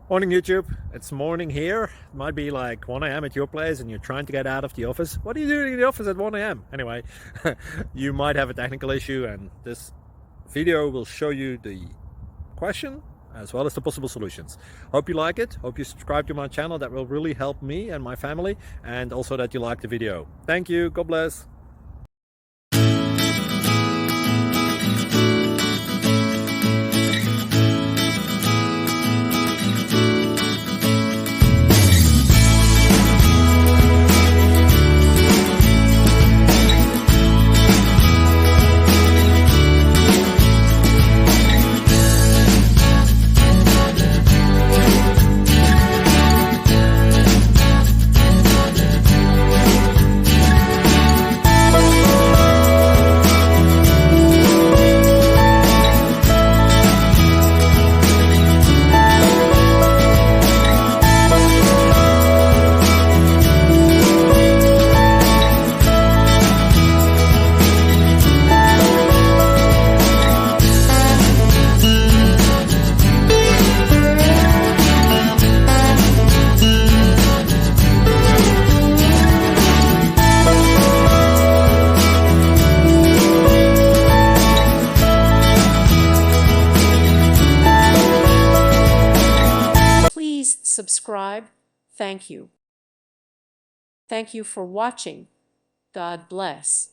Morning YouTube, it's morning here. It might be like 1 a.m. at your place and you're trying to get out of the office. What are you doing in the office at 1 a.m.? Anyway, you might have a technical issue and this video will show you the question as well as the possible solutions. Hope you like it, hope you subscribe to my channel. That will really help me and my family, and also that you like the video. Thank you, God bless. Subscribe. Thank you. Thank you for watching. God bless.